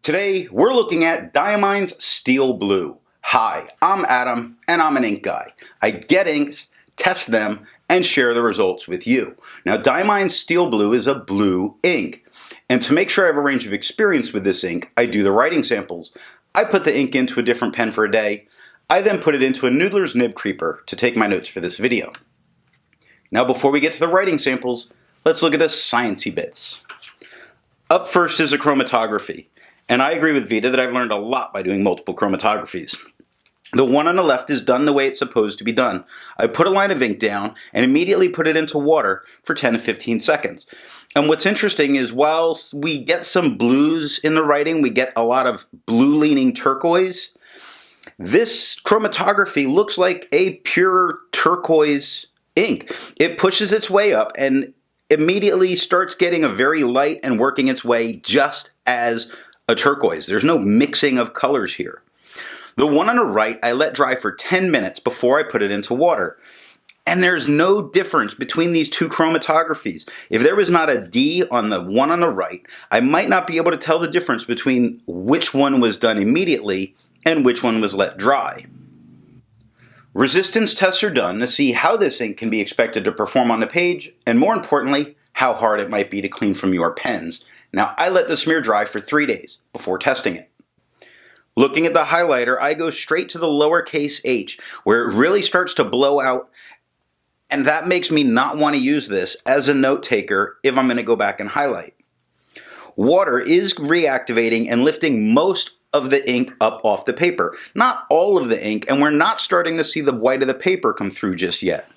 Today, we're looking at Diamine Steel Blue. Hi, I'm Adam, and I'm an ink guy. I get inks, test them, and share the results with you. Now, Diamine Steel Blue is a blue ink. And to make sure I have a range of experience with this ink, I do the writing samples. I put the ink into a different pen for a day. I then put it into a Noodler's Nib Creeper to take my notes for this video. Now, before we get to the writing samples, let's look at the sciencey bits. Up first is a chromatography. And I agree with Vita that I've learned a lot by doing multiple chromatographies. The one on the left is done the way it's supposed to be done. I put a line of ink down and immediately put it into water for 10 to 15 seconds. And what's interesting is while we get some blues in the writing, we get a lot of blue-leaning turquoise, this chromatography looks like a pure turquoise ink. It pushes its way up and immediately starts getting a very light and working its way just as a turquoise. There's no mixing of colors here. The one on the right, I let dry for 10 minutes before I put it into water. And there's no difference between these two chromatographies. If there was not a D on the one on the right, I might not be able to tell the difference between which one was done immediately and which one was let dry. Resistance tests are done to see how this ink can be expected to perform on the page, and more importantly, how hard it might be to clean from your pens. Now, I let the smear dry for 3 days before testing it. Looking at the highlighter, I go straight to the lowercase h, where it really starts to blow out, and that makes me not want to use this as a note taker if I'm going to go back and highlight. Water is reactivating and lifting most of the ink up off the paper. Not all of the ink, and we're not starting to see the white of the paper come through just yet.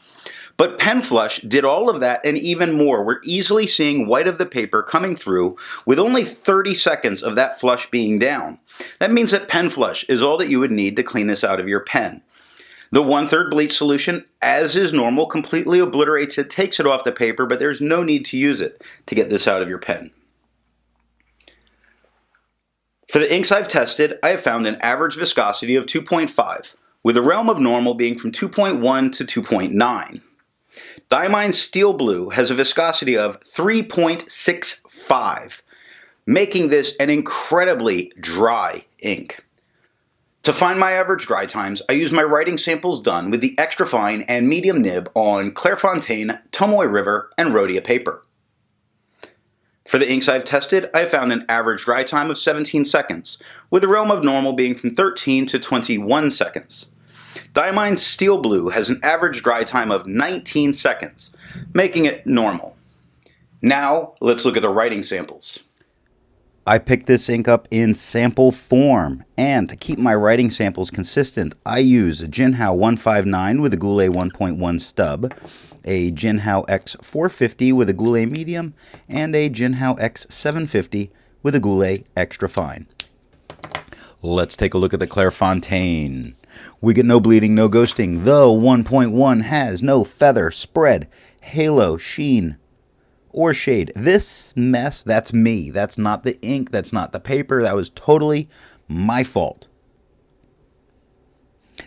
But Pen Flush did all of that and even more. We're easily seeing white of the paper coming through with only 30 seconds of that flush being down. That means that Pen Flush is all that you would need to clean this out of your pen. The 1/3 bleach solution, as is normal, completely obliterates it, takes it off the paper, but there's no need to use it to get this out of your pen. For the inks I've tested, I have found an average viscosity of 2.5, with the realm of normal being from 2.1 to 2.9. Diamine Steel Blue has a viscosity of 3.65, making this an incredibly dry ink. To find my average dry times, I use my writing samples done with the extra fine and medium nib on Clairefontaine, Tomoe River, and Rhodia paper. For the inks I've tested, I found an average dry time of 17 seconds, with the realm of normal being from 13 to 21 seconds. Diamine Steel Blue has an average dry time of 19 seconds, making it normal. Now, let's look at the writing samples. I picked this ink up in sample form, and to keep my writing samples consistent, I use a Jinhao 159 with a Goulet 1.1 stub, a Jinhao X450 with a Goulet medium, and a Jinhao X750 with a Goulet extra fine. Let's take a look at the Clairefontaine. We get no bleeding, no ghosting. The 1.1 has no feather, spread, halo, sheen, or shade. This mess, that's me. That's not the ink. That's not the paper. That was totally my fault.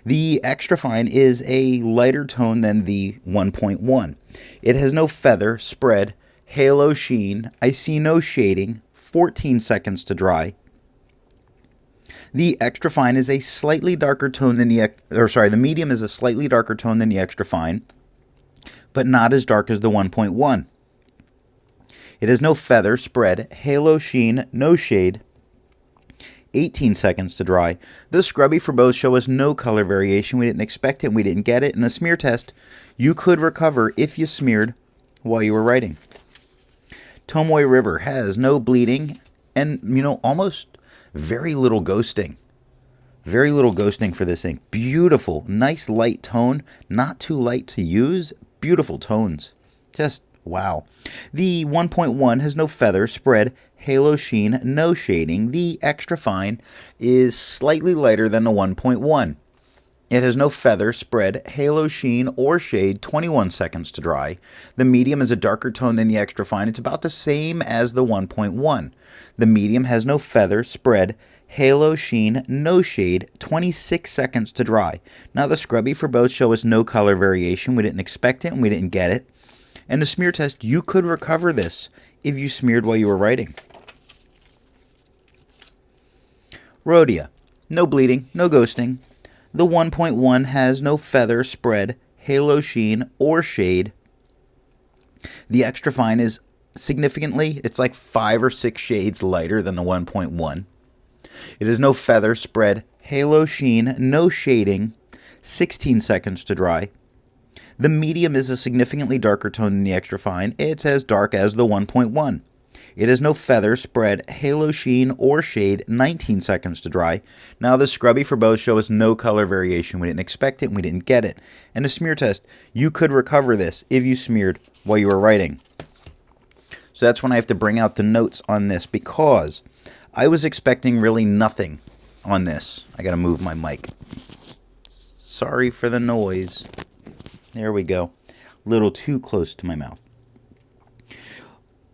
The extra fine is a lighter tone than the 1.1. It has no feather, spread, halo, sheen. I see no shading. 14 seconds to dry. The extra fine is a slightly darker tone than the medium is a slightly darker tone than the extra fine, but not as dark as the 1.1. It has no feather, spread, halo, sheen, no shade. 18 seconds to dry. The scrubby for both show us no color variation. We didn't expect it and we didn't get it. In a smear test, you could recover if you smeared while you were writing. Tomoe River has no bleeding and, almost very little ghosting. Very little ghosting for this ink. Beautiful, nice light tone. Not too light to use. Beautiful tones. Just wow. The 1.1 has no feather, spread, halo, sheen, no shading. The extra fine is slightly lighter than the 1.1. It has no feather, spread, halo, sheen, or shade. 21 seconds to dry. The medium is a darker tone than the extra fine. It's about the same as the 1.1. The medium has no feather, spread, halo, sheen, no shade. 26 seconds to dry. Now the scrubby for both show us no color variation. We didn't expect it and we didn't get it. And the smear test, you could recover this if you smeared while you were writing. Rhodia, no bleeding, no ghosting. The 1.1 has no feather, spread, halo sheen, or shade. The extra fine is significantly, it's like 5 or 6 shades lighter than the 1.1. It has no feather, spread, halo sheen, no shading, 16 seconds to dry. The medium is a significantly darker tone than the extra fine. It's as dark as the 1.1. It has no feather, spread, halo sheen, or shade, 19 seconds to dry. Now the scrubby for both show us no color variation. We didn't expect it and we didn't get it. And a smear test, you could recover this if you smeared while you were writing. So that's when I have to bring out the notes on this because I was expecting really nothing on this. I gotta move my mic. Sorry for the noise. There we go. A little too close to my mouth.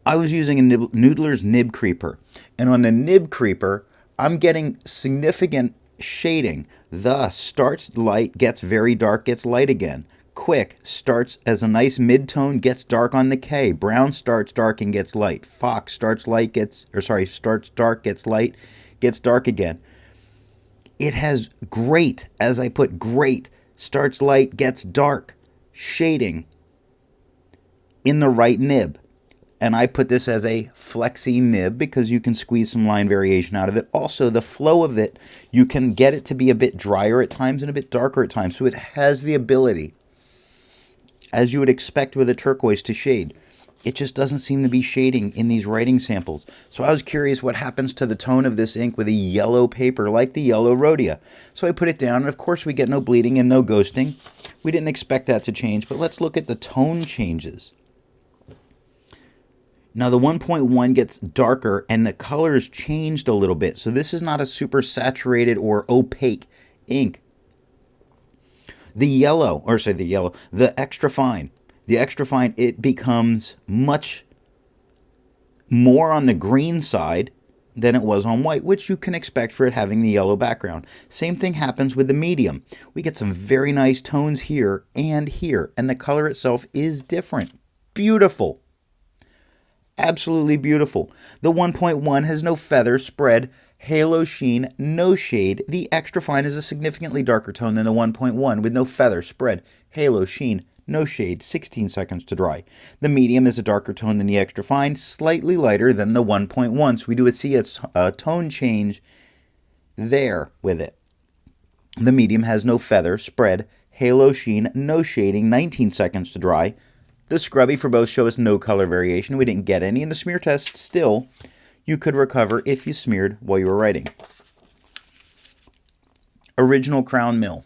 I was using a Noodler's Nib Creeper, and on the Nib Creeper, I'm getting significant shading. The starts light, gets very dark, gets light again. Quick starts as a nice mid-tone, gets dark on the K. Brown starts dark and gets light. Fox starts dark, gets light, gets dark again. It has great, as I put great, starts light, gets dark, shading in the right nib. And I put this as a flexi nib because you can squeeze some line variation out of it. Also, the flow of it, you can get it to be a bit drier at times and a bit darker at times. So it has the ability, as you would expect with a turquoise, to shade. It just doesn't seem to be shading in these writing samples. So I was curious what happens to the tone of this ink with a yellow paper like the yellow Rhodia. So I put it down, and of course we get no bleeding and no ghosting. We didn't expect that to change, but let's look at the tone changes. Now the 1.1 gets darker and the colors changed a little bit. So this is not a super saturated or opaque ink. The extra fine, it becomes much more on the green side than it was on white, which you can expect for it having the yellow background. Same thing happens with the medium. We get some very nice tones here, and the color itself is different. Beautiful. Absolutely beautiful. The 1.1 has no feather, spread, halo sheen, no shade. The extra fine is a significantly darker tone than the 1.1 with no feather, spread, halo sheen, no shade, 16 seconds to dry. The medium is a darker tone than the extra fine, slightly lighter than the 1.1. So we do see a tone change there with it. The medium has no feather, spread, halo sheen, no shading, 19 seconds to dry. The scrubby for both show us no color variation. We didn't get any. In the smear test, still, you could recover if you smeared while you were writing. Original Crown Mill.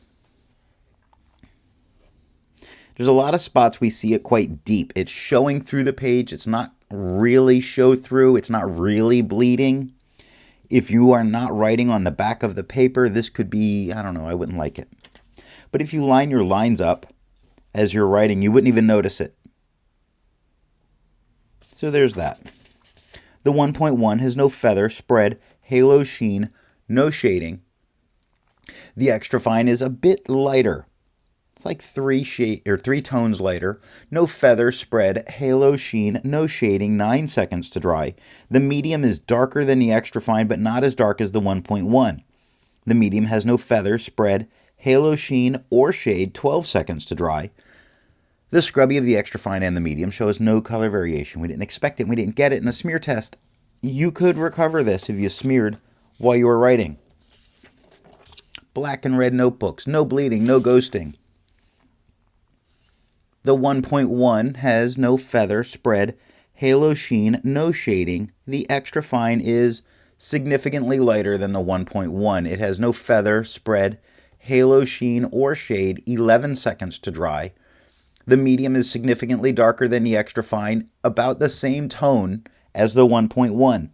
There's a lot of spots we see it quite deep. It's showing through the page. It's not really show through. It's not really bleeding. If you are not writing on the back of the paper, this could be, I don't know, I wouldn't like it. But if you line your lines up as you're writing, you wouldn't even notice it. So there's that. The 1.1 has no feather, spread, halo sheen, no shading. The extra fine is a bit lighter. It's like 3 tones lighter. No feather, spread, halo sheen, no shading, 9 seconds to dry. The medium is darker than the extra fine, but not as dark as the 1.1. The medium has no feather, spread, halo sheen, or shade, 12 seconds to dry. The scrubby of the extra fine and the medium show us no color variation. We didn't expect it. We didn't get it in a smear test. You could recover this if you smeared while you were writing. Black and red notebooks. No bleeding, no ghosting. The 1.1 has no feather, spread, halo sheen, no shading. The extra fine is significantly lighter than the 1.1. It has no feather, spread, halo sheen, or shade. 11 seconds to dry. The medium is significantly darker than the extra fine, about the same tone as the 1.1.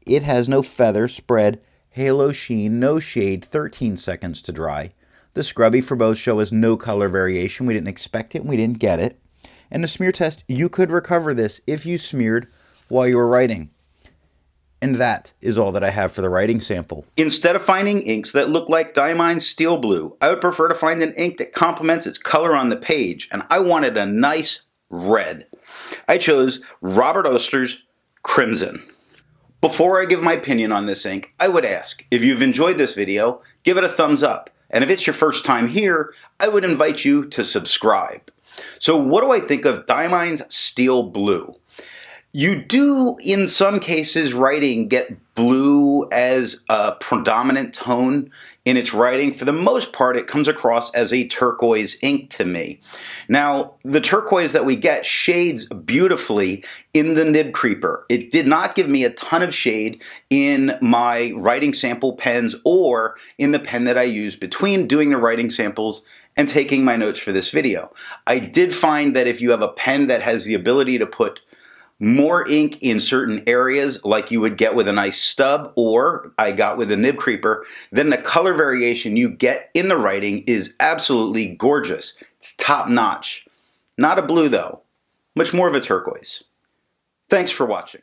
It has no feather, spread, halo sheen, no shade, 13 seconds to dry. The scrubby for both show us no color variation. We didn't expect it and we didn't get it. And the smear test, you could recover this if you smeared while you were writing. And that is all that I have for the writing sample. Instead of finding inks that look like Diamine Steel Blue, I would prefer to find an ink that complements its color on the page, and I wanted a nice red. I chose Robert Oster's Crimson. Before I give my opinion on this ink, I would ask, if you've enjoyed this video, give it a thumbs up. And if it's your first time here, I would invite you to subscribe. So what do I think of Diamine Steel Blue? You do, in some cases, writing get blue as a predominant tone in its writing. For the most part, it comes across as a turquoise ink to me. Now, the turquoise that we get shades beautifully in the nib creeper. It did not give me a ton of shade in my writing sample pens or in the pen that I used between doing the writing samples and taking my notes for this video. I did find that if you have a pen that has the ability to put more ink in certain areas, like you would get with a nice stub, or I got with a nib creeper, then the color variation you get in the writing is absolutely gorgeous. It's top notch. Not a blue though, much more of a turquoise. Thanks for watching.